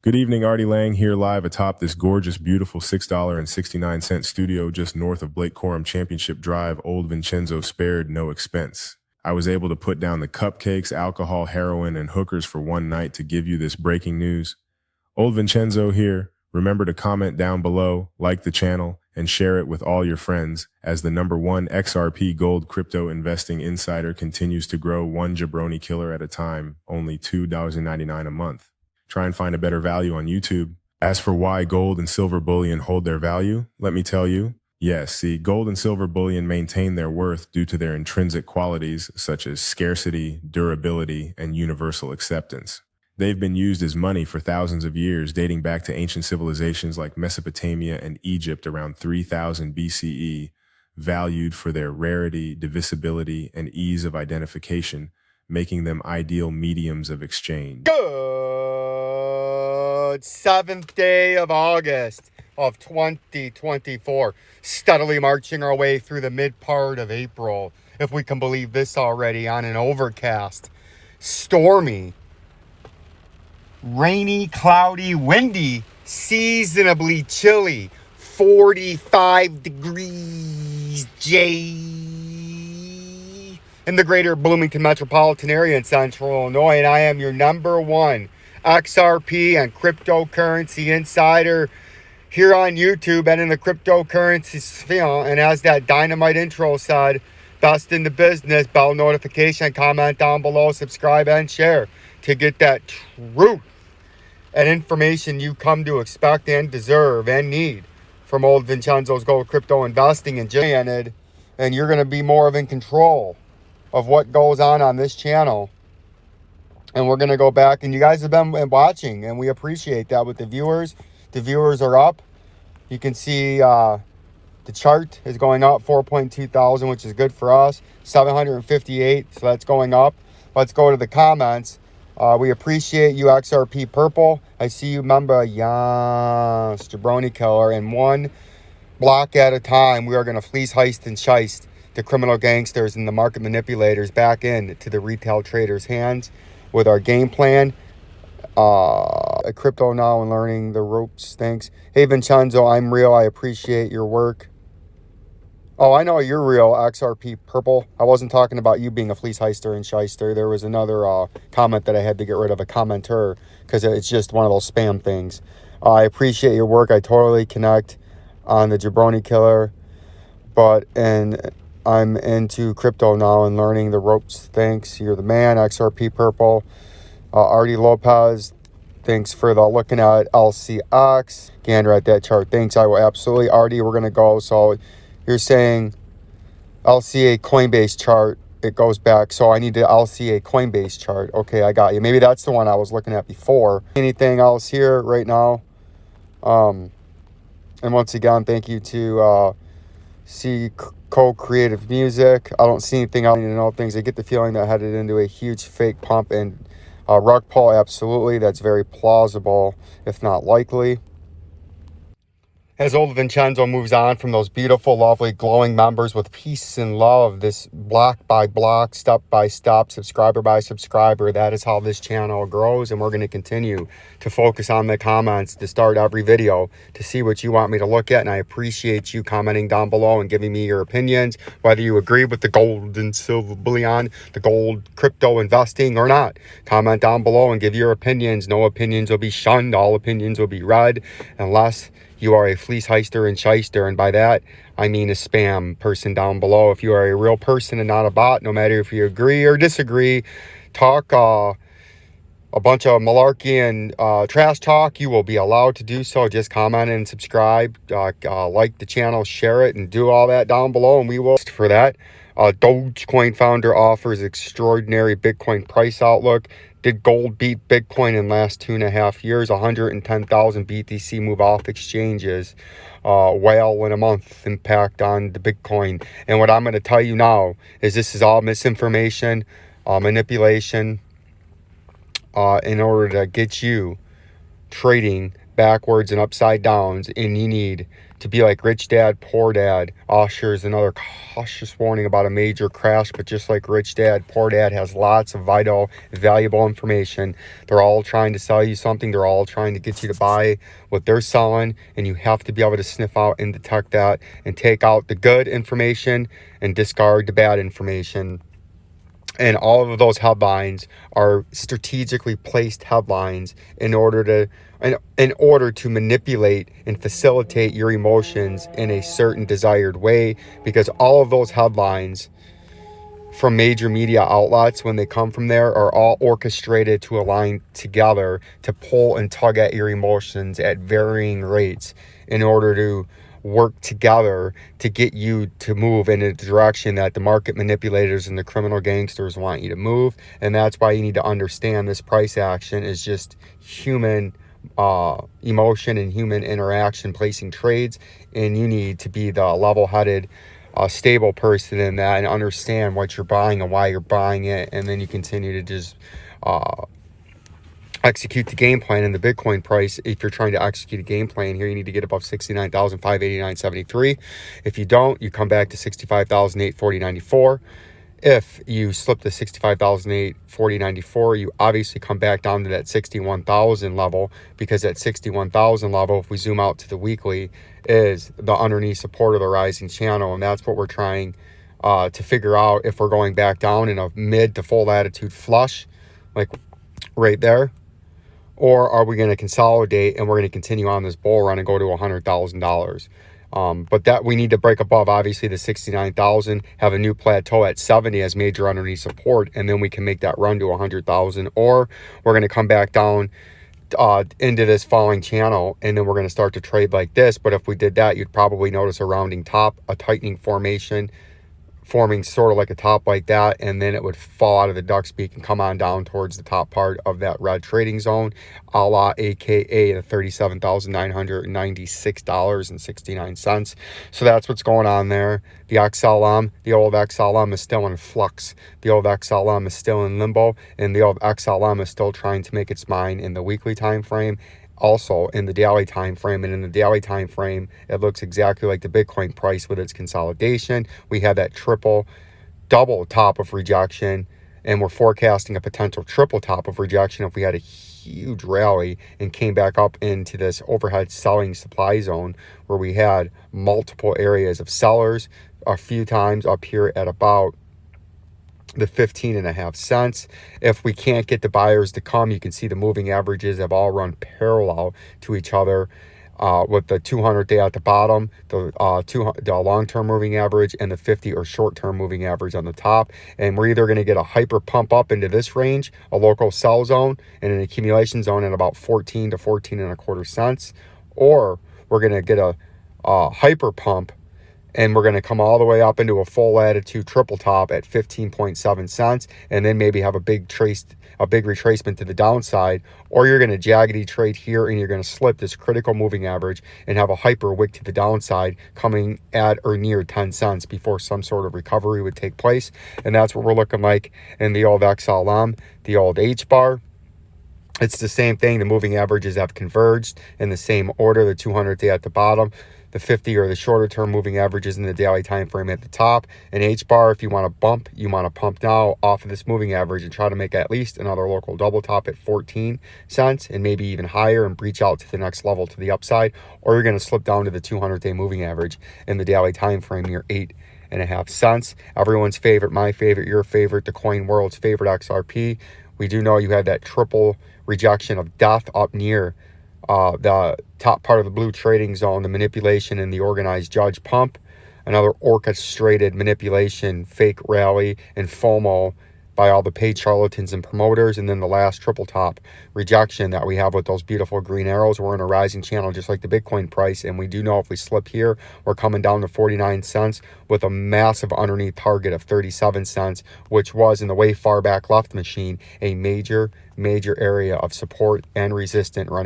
Good evening, Artie Lang here live atop this gorgeous, beautiful $6.69 studio just north of Blake Corum Championship Drive. Old Vincenzo spared no expense. I was able to put down the cupcakes, alcohol, heroin, and hookers for one night to give you this breaking news. Old Vincenzo here. Remember to comment down below, like the channel, and share it with all your friends as the #1 XRP Gold crypto investing insider continues to grow one jabroni killer at a time, only $2.99 a month. Try and find a better value on YouTube. As for why gold and silver bullion hold their value, let me tell you. Yes, see, gold and silver bullion maintain their worth due to their intrinsic qualities such as scarcity, durability, and universal acceptance. They've been used as money for thousands of years, dating back to ancient civilizations like Mesopotamia and Egypt around 3000 BCE, valued for their rarity, divisibility, and ease of identification, making them ideal mediums of exchange. Good 7th day of August of 2024. Steadily marching our way through the mid part of April, if we can believe this already, on an overcast, stormy, rainy, cloudy, windy, seasonably chilly, 45 degrees J in the greater Bloomington metropolitan area in central Illinois. And I am your #1 XRP and cryptocurrency insider here on YouTube and in the cryptocurrency sphere. And as that dynamite intro said, best in the business, bell notification, comment down below, subscribe and share to get that truth and information you come to expect and deserve and need from old Vincenzo's Gold Crypto Investing and Janet. And you're going to be more in control of what goes on this channel. And we're going to go back, and you guys have been watching, and we appreciate that with the viewers. The viewers are up. You can see the chart is going up 4.2 thousand, which is good for us. 758, so that's going up. Let's go to the comments. We appreciate you, XRP Purple. I see you, member. Yes, Jabroni Killer. And one block at a time, we are going to fleece, heist, and shiest the criminal gangsters and the market manipulators back into the retail traders' hands with our game plan. Crypto now and learning the ropes. Thanks. Hey, Vincenzo, I'm real. I appreciate your work. Oh, I know you're real, XRP Purple. I wasn't talking about you being a fleece heister and shyster. There was another comment that I had to get rid of, a commenter, because it's just one of those spam things. I appreciate your work. I totally connect on the Jabroni Killer, I'm into crypto now and learning the ropes. Thanks. You're the man, XRP Purple. Artie Lopez, thanks for looking at LCX. Gander at that chart. Thanks. I will absolutely. Artie, we're going to go. So you're saying LCA Coinbase chart. It goes back. So I need the LCA Coinbase chart. Okay, I got you. Maybe that's the one I was looking at before. Anything else here right now? And once again, thank you to co-creative music. I don't see anything else. I need to know things. I get the feeling that headed into a huge fake pump and rug pull. Absolutely, that's very plausible, if not likely. As old Vincenzo moves on from those beautiful, lovely, glowing members with peace and love, this block by block, step by step, subscriber by subscriber, that is how this channel grows. And we're going to continue to focus on the comments to start every video to see what you want me to look at. And I appreciate you commenting down below and giving me your opinions, whether you agree with the gold and silver bullion, the gold crypto investing or not. Comment down below and give your opinions. No opinions will be shunned. All opinions will be read unless you are a fleece heister and shyster, and by that I mean a spam person down below. If you are a real person and not a bot, no matter if you agree or disagree, talk a bunch of malarkey and trash talk, you will be allowed to do so. Just comment and subscribe, like the channel, share it, and do all that down below, and we will for that. Dogecoin founder offers extraordinary Bitcoin price outlook. Did gold beat Bitcoin in last 2.5 years? 110,000 BTC move off exchanges. Whale in a month impact on the Bitcoin. And what I'm going to tell you now is this is all misinformation, manipulation, in order to get you trading backwards and upside downs, and you need to be like Rich Dad, Poor Dad. Usher is another cautious warning about a major crash, but just like Rich Dad, Poor Dad has lots of vital, valuable information. They're all trying to sell you something. They're all trying to get you to buy what they're selling, and you have to be able to sniff out and detect that and take out the good information and discard the bad information. And all of those headlines are strategically placed headlines in order to manipulate and facilitate your emotions in a certain desired way, because all of those headlines from major media outlets, when they come from there, are all orchestrated to align together to pull and tug at your emotions at varying rates in order to work together to get you to move in a direction that the market manipulators and the criminal gangsters want you to move. And that's why you need to understand this price action is just human emotion and human interaction placing trades, and you need to be the level-headed stable person in that and understand what you're buying and why you're buying it, and then you continue to just execute the game plan. In the Bitcoin price, if you're trying to execute a game plan here, you need to get above 69,589.73. If you don't, you come back to 65,840.94. If you slip to 65,840.94, you obviously come back down to that 61,000 level, because at 61,000 level, if we zoom out to the weekly, is the underneath support of the rising channel, and that's what we're trying to figure out if we're going back down in a mid to full latitude flush, like right there. Or are we going to consolidate and we're going to continue on this bull run and go to $100,000? But that we need to break above, obviously, the 69,000, have a new plateau at 70 as major underneath support, and then we can make that run to 100,000. Or we're going to come back down into this falling channel, and then we're going to start to trade like this. But if we did that, you'd probably notice a rounding top, a tightening formation, forming sort of like a top like that, and then it would fall out of the duck's beak and come on down towards the top part of that red trading zone, a la aka the $37,996.69. So that's what's going on there. The XLM, the old XLM, is still in flux. The old XLM is still in limbo, and the old XLM is still trying to make its mind in the weekly time frame, also in the daily time frame. And in the daily time frame, it looks exactly like the Bitcoin price with its consolidation. We had that double top of rejection, and we're forecasting a potential triple top of rejection if we had a huge rally and came back up into this overhead selling supply zone, where we had multiple areas of sellers a few times up here at about the 15.5 cents. If we can't get the buyers to come, you can see the moving averages have all run parallel to each other, with the 200-day at the bottom, the long-term moving average, and the 50 or short-term moving average on the top. And we're either going to get a hyper pump up into this range, a local sell zone, and an accumulation zone at about 14 to 14.25 cents, or we're going to get a hyper pump, and we're going to come all the way up into a full latitude triple top at 15.7 cents, and then maybe have a big retracement to the downside. Or you're going to jaggedy trade here, and you're going to slip this critical moving average and have a hyper wick to the downside coming at or near 10 cents before some sort of recovery would take place. And that's what we're looking like in the old XLM, the old H bar. It's the same thing. The moving averages have converged in the same order. The 200-day at the bottom, the 50 or the shorter term moving averages in the daily time frame at the top. And H bar, if you want to bump, you want to pump now off of this moving average and try to make at least another local double top at 14 cents and maybe even higher and breach out to the next level to the upside. Or you're going to slip down to the 200-day moving average in the daily time frame near 8.5 cents. Everyone's favorite, my favorite, your favorite, the coin world's favorite XRP. We do know you had that triple rejection of death up near the top part of the blue trading zone, the manipulation and the organized judge pump, another orchestrated manipulation, fake rally, and FOMO by all the paid charlatans and promoters. And then the last triple top rejection that we have with those beautiful green arrows. We're in a rising channel just like the Bitcoin price, and we do know if we slip here, we're coming down to 49 cents with a massive underneath target of 37 cents, which was in the way far back left machine a major area of support and resistance running